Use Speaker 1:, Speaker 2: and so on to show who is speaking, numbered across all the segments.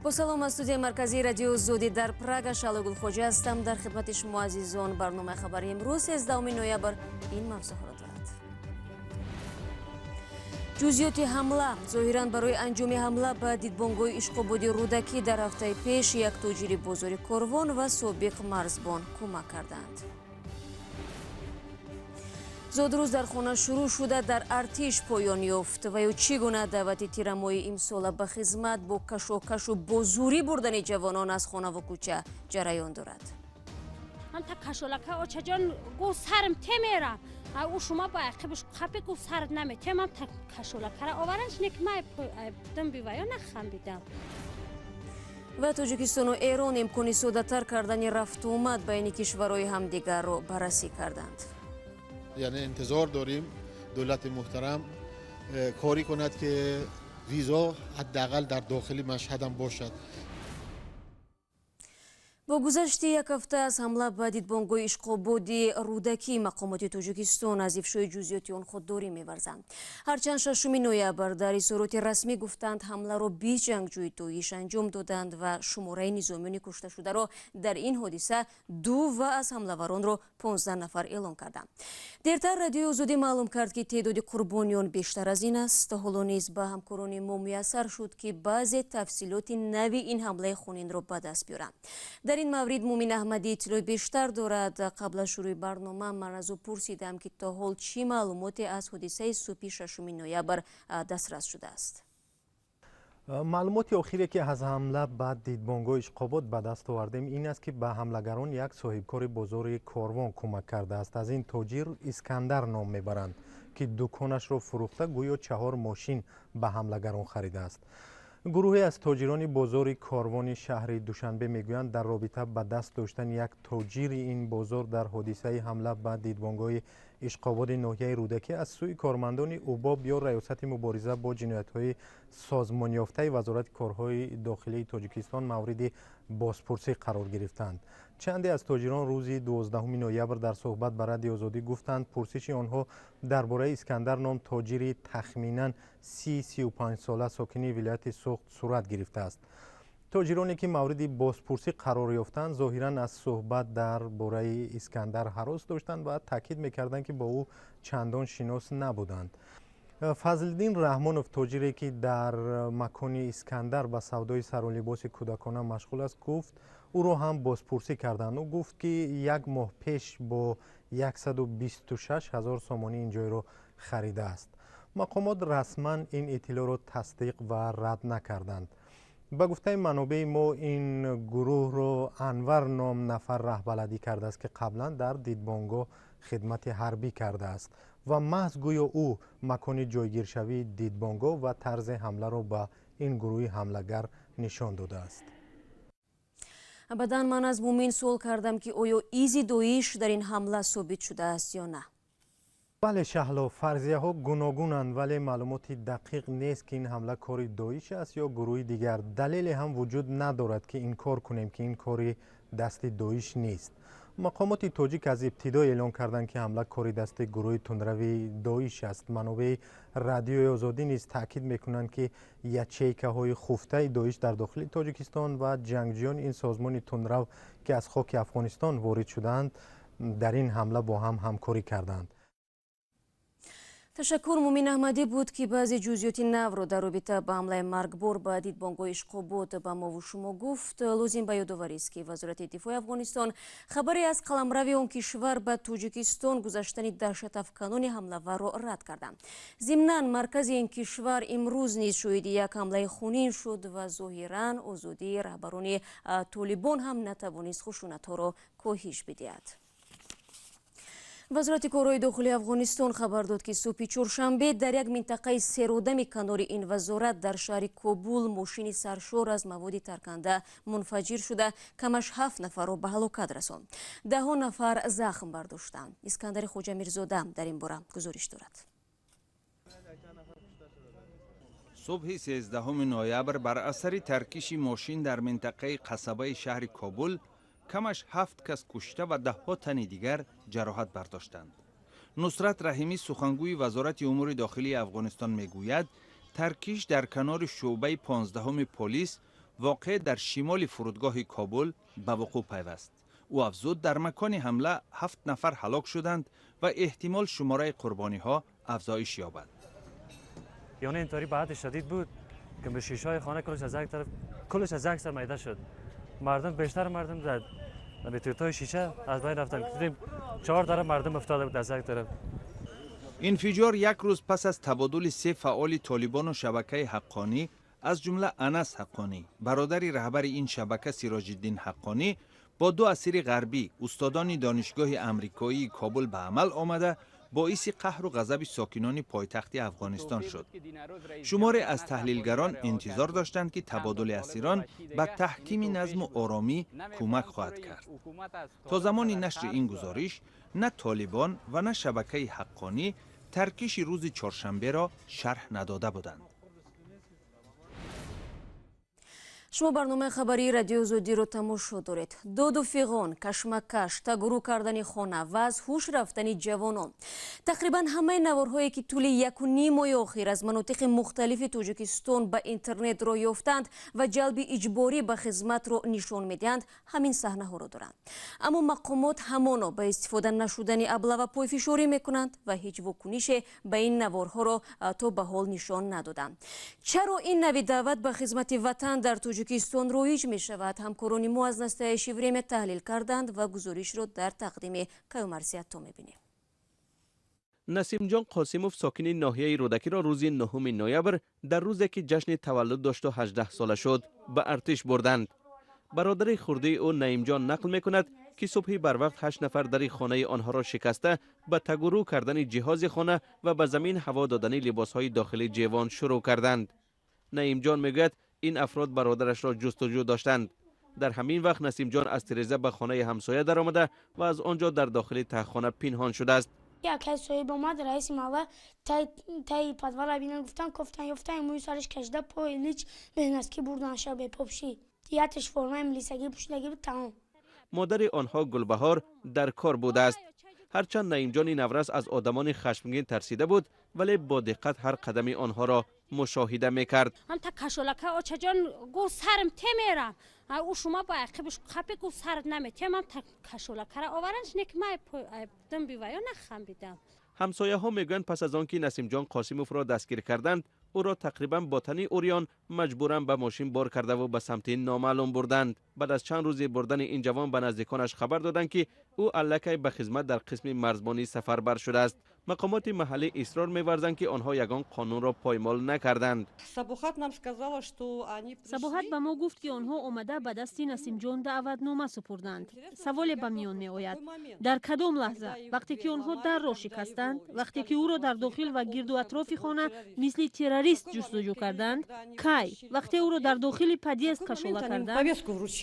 Speaker 1: با سلام از استودیوی مرکزی رادیو озодӣ در پراگ شالوگل خوجه هستم. در خدمت شما عزیزان برنامه خبری امروز 13 نوامبر این موضوعات را دارد. جزئیات حمله ظاهرا برای انجام حمله به دیدبانگاه اشغالبادی رودکی در هفته پیش یک تاجر بازار کاروان و سابق مرزبان کمک کردند. زودروز در خانه شروع شده در ارتش پایان یافت و یا چگونه دعوت تیرمای امسال به خدمت با کشاکش و با زوری بردن جوانان از خانه و کوچه جریان دارد.
Speaker 2: من تا کشالکه آچه جان گو سرم تمیرم او شما با عقبش خپی گو سرد نمیتیم من تا کشالکه را آورنش نیک من بدم بیویا نخم بیدم.
Speaker 1: و تاجیکستان و ایران امکانی ساده تر کردن رفت و آمد بین کشورهای همدیگر را بررسی کردند.
Speaker 3: یعنی انتظار داریم دولت محترم کاری کند که ویزا حداقل در داخل مشهد هم باشد.
Speaker 1: با گذشت یک هفته از حمله به دیدبانگاه اشغالبادی رودکی مقامات تاجیکستان از افشای جزئیات آن خودداری می‌ورزند. هرچند 6 نوامبر در اظهارات رسمی گفتند حمله را 20 جنگجوی داعش انجام دادند و شماره نظامیان کشته شده را در این حادثه 2 و از حمله‌وران را 15 نفر اعلام کردند. دیرتر رادیو озодӣ معلوم کرد که تعداد قربانیان بیشتر از این است. حالا نیز به همکاران ما میسر شد که بعضی تفصیلات نوی این حمله خونین را به دست بیارند. در این مورد مومن احمدی اطلاع بیشتر دارد. قبل از شروع برنامه من از او پرسیدم که تا حال چی معلوماتی از حادثه صبح 6 نوامبر دسترس شده است.
Speaker 4: معلومات اخیری که از حمله به دیدبانگاه اشغالباد به دست آوردیم این است که به حملگران یک صاحبکار بازار کاروان کمک کرده است. از این تاجر اسکندر نام میبرند که دکانش را فروخته گویا 4 ماشین به حملگران خریده است. گروهی از تاجران بازار کاروان شهر دوشنبه میگویند در رابطه به دست داشتن یک تاجر این بازار در حادثه حمله به دیدبانگاه اشغالباد ناحیه رودکی از سوی کارمندان اوباب یا ریاست مبارزه با جنایت‌های سازمان یافته وزارت کارهای داخلی تاجیکستان مورد بازپرسی قرار گرفتند. چندی از تاجران روز 12 نوامبر در صحبت با رادیو озодӣ گفتند پرسش آنها درباره اسکندر نام تاجر تخمینا 35 ساله ساکن ولایت سوخت صورت گرفته است. تاجرانی که مورد بازپرسی قرار یافتند ظاهرا از صحبت درباره اسکندر هراس داشتند و تاکید می‌کردند که با او چندان شناس نبودند. فضل‌الدین رحمانوف تاجری که در مکان اسکندر به سودای سر و لباس کودکانه مشغول است گفت او را هم بازپرسی کردند. او گفت که 1 ماه پیش با 126,000 سامانی این جای را خریده است. مقامات رسما این اطلاع را تصدیق و رد نکردند. با گفته منابع ما این گروه را انور نام نفر رهبری کرده است که قبلا در دیدبانگاه خدمت حربی کرده است و محض گویا او مکان جایگیرشوی دیدبانگاه و طرز حمله را به این گروه حملهگر نشان داده است.
Speaker 1: بعداً من از مومن سوال کردم که آیا ایزی داعش در این حمله ثابت شده است یا نه.
Speaker 4: بله شهلا، فرضیه ها گوناگونند ولی معلومات دقیق نیست که این حمله کار داعش است یا گروه دیگر. دلیل هم وجود ندارد که این کار کنیم که این کار دست داعش نیست. مقامات تاجیک از ابتدا اعلام کردند که حمله کار دست گروه تندروی داعش است. منابع رادیو озодӣ نیز تاکید میکنند که یچیکه های خفته داعش در داخل تاجیکستان و جنگجویان این سازمان تندرو که از خاک افغانستان وارد شدند در این حمله با هم همکاری کردند.
Speaker 1: تشکر مومن احمدی بود که بعضی جزئیات نو را در رابطه با حمله مرگبار به دیدبانگاه اشغالباد به ما و شما گفت. لازم به یادآوری است که وزارت دفاع افغانستان خبری از قلمروی آن کشور به تاجیکستان گذاشتن دهشت افکنان حمله‌ور را رد کردند. ضمناً مرکز این کشور امروز نیز شاهد یک حمله خونین شد و ظاهراً آزادی رهبران طالبان هم نتوانست خشونت‌ها را کاهش بدهد. وزارت کارهای داخلی افغانستان خبر داد که صبح چهارشنبه در یک منطقه سرودم کنار این وزارت در شهر کابول ماشین سرشار از مواد ترکنده منفجر شده کمش 7 نفر را به هلاکت رساند. 10 نفر زخم برداشتند. اسکندر خوجا میرزاده در این باره گزارش دارد.
Speaker 5: صبح 13 نوامبر بر اثر ترکیش ماشین در منطقه قصبه شهر کابل کمش 7 کس کشته و 10 تن دیگر جراحت برداشتند. نصرت رحیمی سخنگوی وزارت امور داخلی افغانستان میگوید ترکیش در کنار شعبه 15 پلیس واقع در شمال فرودگاه کابل به وقوع پیوست. او افزود در مکان حمله 7 نفر هلاک شدند و احتمال شماره قربانی ها افزایش یابد.
Speaker 6: یعنی اینطوری بعد شدید بود که به شیشه های خانه کلش از یک سر میده شد. بیشتر مردم زد. به توتای شیشه از بین رفتن. دیدیم 4 طرف مردم افتاده بود از یک طرف.
Speaker 5: انفجار یک روز پس از تبادل 3 فعال طالبان و شبکه حقانی از جمله انس حقانی، برادری رهبر این شبکه سراج الدین حقانی، با 2 اسیر غربی استادان دانشگاه امریکایی کابل به عمل آمده باعث قهر و غضب ساکنان پایتخت افغانستان شد. شماری از تحلیلگران انتظار داشتند که تبادل اسیران به تحکیم نظم و آرامی کمک خواهد کرد. تا زمان نشر این گزارش نه طالبان و نه شبکه حقانی ترکیش روز چهارشنبه را شرح نداده بودند.
Speaker 1: شما برنامه خبری رادیو озодӣ رو тамошо دارید. داد و فیغان، کشمکش، تگرو کردن خانه و از هوش رفتن جوانان. تقریبا همه نوارهایی که طول 1.5 ماه اخیر از مناطق مختلف تاجیکستان به اینترنت را یافتند و جلب اجباری به خدمت را نشان میدهند همین صحنه ها را دارند. اما مقامات همانا به استفاده نشدن ابلوا پایفشاری میکنند و هیچ واکنش به این نوارها را تا به حال نشان ندادند. چرا این نوع دعوت به خدمت وطن در تاجیکستان رویج می شود؟ همکاران ما از نستایش وریم تحلیل کردند و گزارش را در تقدیم مرزی تو می بینیم.
Speaker 7: نسیم جان قاسموف ساکن ناحیه رودکی را روز 9 نوامبر در روزی که جشن تولد داشت و 18 ساله شد به ارتش بردند. برادر خورده او نعیم جان نقل می کند که صبحی بر وقت 8 نفر در خانه آنها را شکسته به تگرو کردن جهاز خانه و به زمین هوا دادن لباسهای داخلی جوان شروع کردند. نعیم جان میگوید این افراد برادرش را جستجو داشتند. در همین وقت نسیم جان از تریزه به خانه همسایه در آمده و از آنجا در داخل تهخانه پنهان شده است.
Speaker 8: یک از صاحب اومد رئیس محله تای پدوال بینن گفتن یافته موی سرش کشیده پای لیچ مهنسکی بردن شب پاپشی دیاتش فرمای ملیسگی پوشیدگی بود تمام.
Speaker 7: مادر آنها گلبهار در کار بوده است. هرچند نعیم جان نورس از آدمان خشمگین ترسیده بود ولی با دقت هر قدم آنها را مشاهده میکرد.
Speaker 2: هم تا کشولکه آچه جان گو سرم تمیرم او شما با عقبش خپی گو سرد نمیتیم هم تا کشولکه را آورنش نک مای دم بیویا نخم بیدم.
Speaker 7: همسایه ها میگویند پس از آنکه نسیم جان قاسموف را دستگیر کردند او را تقریبا با تنی اوریان مجبوراً به ماشین بار کرده و به سمت نامعلوم بردند. بعد از چند روز بردن این جوان به نزدیکانش خبر دادند که او الکی به خدمت در قسم مرزبانی سفر بر شده است. مقامات محلی اصرار می‌ورزند که آنها یگان قانون را پایمال نکردند.
Speaker 2: سبوحت به ما گفت که آنها آمده به دست نسیم جان دعوتنامه سپردند. سوال به میان میآید در کدام لحظه وقتی که آنها در را شکستند، وقتی که او را در داخل و گرد و اطراف خانه مثل تروریست جستجو کردند، کی وقتی او را در داخل پدیست کشوله کردند.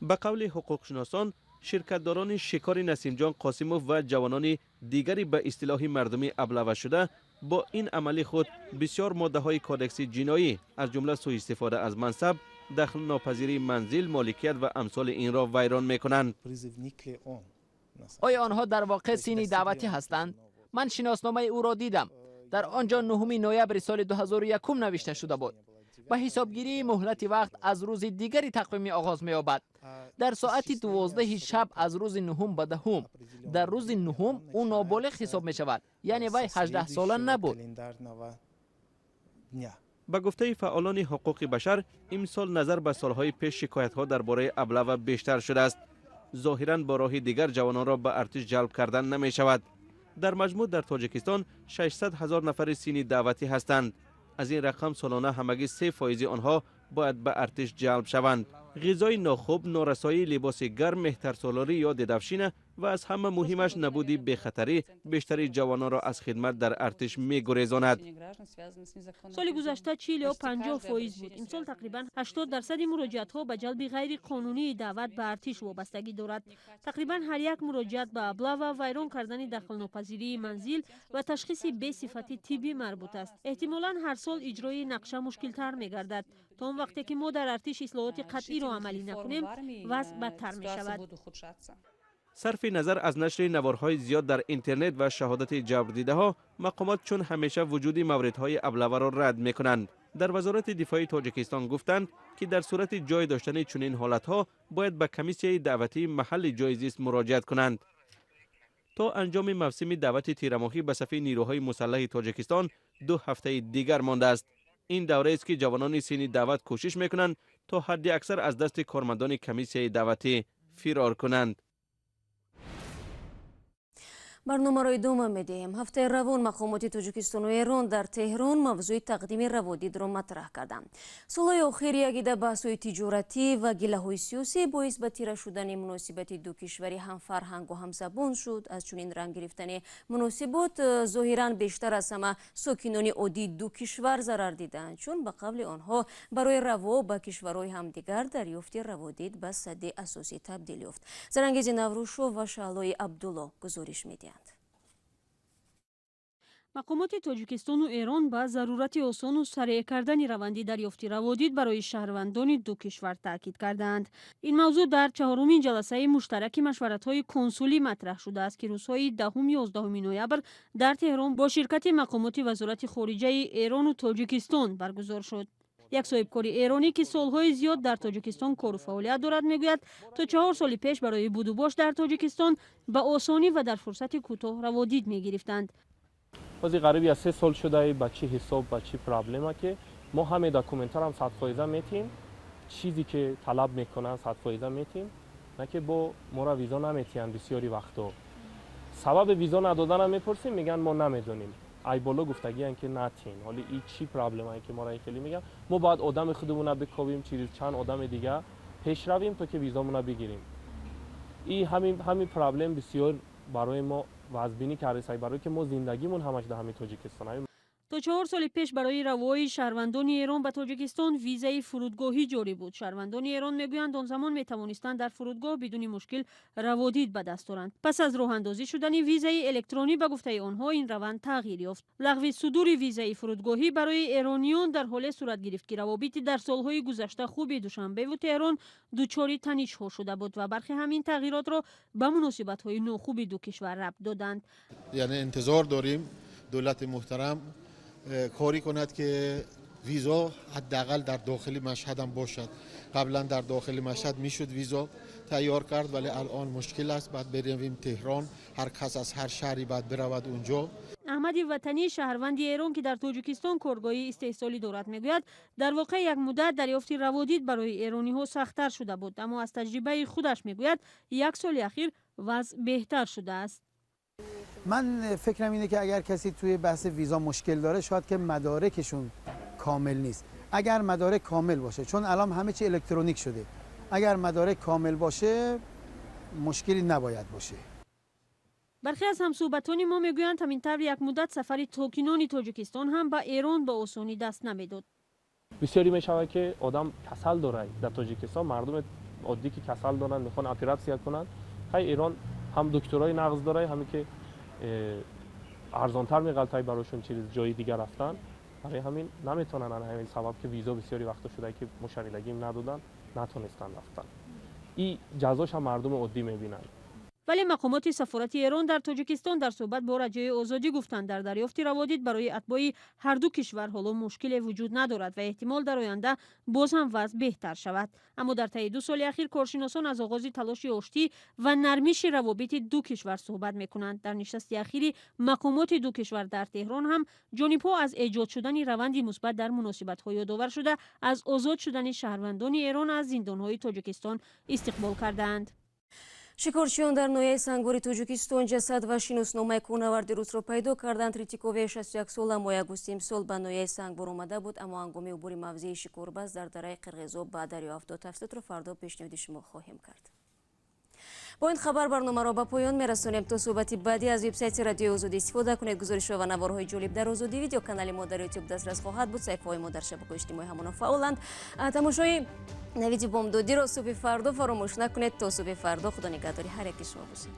Speaker 7: به قول حقوقشناسان شرکتداران شکار نسیم جان قاسموف و جوانان دیگری به اصطلاح مردمی ابلوا شده با این عملی خود بسیار ماده های کودکس جنایی از جمله سوء استفاده از منصب، دخل ناپذیری منزل، مالکیت و امثال این را ویران میکنند.
Speaker 9: آیا آنها در واقع سینی دعوتی هستند؟ من شناسنامه او را دیدم. در آنجا 9 نوامبر سال 2001 نوشته شده بود. به حسابگیری مهلت وقت از روز دیگری تقویمی آغاز می‌یابد. در ساعت 12 شب از روز 9 به 10 در روز 9 او نابالغ حساب می شود، یعنی وی 18 ساله نبود.
Speaker 7: با گفته فعالان حقوق بشر امسال نظر به سالهای پیش شکایت‌ها درباره ابلوا بیشتر شده است. ظاهراً با راه دیگر جوانان را به ارتش جلب کردن نمی شود. در مجموع در تاجیکستان 600,000 نفر سینی دعوتی هستند. از این رقم سالانه همگی 3% آنها باید به ارتش جلب شوند. غذای ناخوب، نارسایی، لباس گرم، مهترسالاری یا دیدفشینه و از همه مهمش نبودی بخطری بیشتری جوانان را از خدمت در ارتش می‌گریزاند.
Speaker 2: سال گذشته 40 یا 50% بود. امسال تقریبا 80% مراجعت‌ها به جلب غیر قانونی دعوت به ارتش وابستگی دارد. تقریبا هر یک مراجعت به ابلوا و ویران کردن دخل ناپذیری منزل و تشخیص بی‌صفتی طبی مربوط است. احتمالاً هر سال اجرای نقشه مشکل‌تر می‌گردد. تا اون وقتی که ما در ارتش اصلاحات قطعی را عملی نکنیم وضع بدتر می‌شود.
Speaker 7: صرف نظر از نشر نوارهای زیاد در اینترنت و شهادت جبر دیده ها، مقامات چون همیشه وجود موردهای ابلوا را رد می‌کنند. در وزارت دفاع تاجیکستان گفتند که در صورت جای داشتن چنین حالتها باید به کمیسیه دعوتی محل جای زیست مراجعت کنند. تا انجام موسم دعوت تیرماهی به صف نیروهای مسلح تاجیکستان 2 هفته دیگر مانده است. این دوره است که جوانان سین دعوت کوشش میکنند تا حد اکثر از دست کارمندان کمیسیه دعوتی فرار کنند.
Speaker 1: برنامه‌ро идома медиҳем. ҳафтаи равон мақомоти Тоҷикистону Эрон дар Теҳрон мавзӯи тақдими раводидро матраҳ карданд. солҳои охир ягида баҳсҳои тиҷоратӣ ва гилаҳои сиёсӣ боис ба тира шудани муносибати ду кишвари ҳамфарҳангу ҳамзабон шуд. аз чунин ранг гирифтани муносибот зоҳиран бештар аз ҳама сокинони оддии ду кишвар зарар диданд, чун ба қавли онҳо барои раво ба кишварҳои ҳамдигар дарёфти раводид ба садди асосӣ табдил ёфт. Зарангези Наврӯшов ва Шаҳлои Абдулло гузориш медиҳанд.
Speaker 2: мақомоти Тоҷикистону Эрон ба зарурати осону сареъ кардани раванди дарёфти раводид барои шаҳрвандони ду кишвар таъкид карданд. ин мавзӯъ дар 4-умин ҷаласаи муштараки машваратҳои консулӣ матраҳ шудааст ки рӯзҳои 10-11 ноябр дар Теҳрон бо ширкати мақомоти вазорати хориҷаи Эрону Тоҷикистон баргузор шуд. як соҳибкори эронӣ ки солҳои зиёд дар Тоҷикистон кору фаъолият дорад мегӯяд то 4 соли пеш барои будубош дар Тоҷикистон ба осонӣ ва дар фурсати кӯтоҳ раводид мегирифтанд.
Speaker 10: баъзи қариби аз 3 сол шудаи ба чӣ ҳисоб ба чӣ проблема ки мо ҳаме документарам 100% метем, чизе ки талаб мекунанд 100% метем, на ки бо мора визо наметиҳанд. бисёри вақтҳо сабаби визо надоданам мепурсем, меган мо намедонем. ай боло гуфтагиян ки натин. ҳоли ин чӣ проблемае ки мора хеле меган, мо бояд одами худумона бикобим, чиз чанд одами дига пеш равем то ки визомона бигирем. ин ҳамин проблем бисёр барои мо вазбинӣ кардесай, барое ки мо зиндагимон ҳамаш дар ҳамин Тоҷикистон.
Speaker 2: то 4 соли пеш барои равои шаҳрвандони Эрон ба Тоҷикистон визаи фурудгоҳӣ ҷорӣ буд. шаҳрвандони Эрон мегӯянд он замон метавонистанд дар фурудгоҳ бидуни мушкил раводид ба даст оранд. пас аз роҳандозӣ шудани визаи электронӣ ба гуфтаи онҳо ин раванд тағйир ёфт. лағви судури визаи фурудгоҳӣ барои эрониён дар ҳоле сурат гирифт ки равобити дар солҳои гузашта хуби Душанбеву Теҳрон дучори танишҳо шуда буд ва бархи ҳамин тағйиротро ба муносибатҳои нохуби ду кишвар рабт доданд.
Speaker 3: яъне интизор дорем давлати муҳтарам کاری کند که ویزا حداقل در داخل مشهد هم باشد. قبلا در داخل مشهد میشد ویزا تیار کرد ولی الان مشکل است. بعد بریم تهران، هر کس از هر شهری بعد برود اونجا.
Speaker 2: احمدی وطنی شهروندی ایران که در تاجیکستان کارگاهی استحصالی دارد میگوید در واقع یک مدت دریافتی روادید برای ایرانی ها سخت‌تر شده بود، اما از تجربه خودش میگوید 1 سال اخیر وضع بهتر شده است.
Speaker 11: من فکرم اینه که اگر کسی توی بحث ویزا مشکل داره شاید که مدارکشون کامل نیست. اگر مدارک کامل باشه، چون الان همه چی الکترونیک شده، اگر مدارک کامل باشه مشکلی نباید باشه.
Speaker 2: برخی از همصحبتان ما میگویند همین طور یک مدت سفری تاکنون تاجیکستان هم به ایران با آسانی دست نمیداد.
Speaker 10: بسیاری میشود که آدم کسل داره در تاجیکستان، مردم عادی که کسل دارن میخوان اپراتسیا کنن، خیلی ایران هم دکترای نقض داره، همین که ارزانتر میغلطای براشون چیز جای دیگر رفتن، برای همین نمیتونن. همین سبب که ویزا بسیاری وقتا شده که مشارکتی ندادن، نتونستن رفتن. این جزاش هم مردم عادی میبینن.
Speaker 2: ولی مقامات سفارت ایران در تاجیکستان در صحبت با رادیوی آزادی گفتند در دریافت روادید برای اتباع هر دو کشور حالا مشکلی وجود ندارد و احتمال در آینده باز هم وضع بهتر شود. اما در طی 2 سال اخیر کارشناسان از آغاز تلاش آشتی و نرمیش روابط دو کشور صحبت میکنند. در نشست اخیری مقامات دو کشور در تهران هم جانب‌ها از ایجاد شدن روندی مثبت در مناسبت‌ها یادآور شده از آزاد شدن شهروندان ایران از زندان‌های تاجیکستان استقبال کردند.
Speaker 1: шикорчиён дар ноҳияи сангори Тоҷикистон ҷасад ва шиносномаи кӯҳнаварди рӯзро пайдо карданд. Ритикови 61 сола моҳи августи имсол ба ноҳияи Сангбор омада буд, аммо ҳангоми убури мавзеи шикорбаз дар дараи Қирғизоб ба дарё афтод. Тафсилотро фардо пешниҳоди шумо хоҳем кард. با این خبر برنامه را به پایان میرسانیم. تا صحبتی بعدی از وبسایت رادیو آزادی استفاده کنید. گزارش‌ها و نوارهای جالب در آزادی ویدیو کانال ما در یوتیوب دسترس خواهد بود. صفحه‌های ما در شبکه‌های اجتماعی همانا فعالند. تماشای نوید بامدادی را صبح فردا فراموش نکنید. تا صبح فردا خدا نگهداری هر یک شما باشید.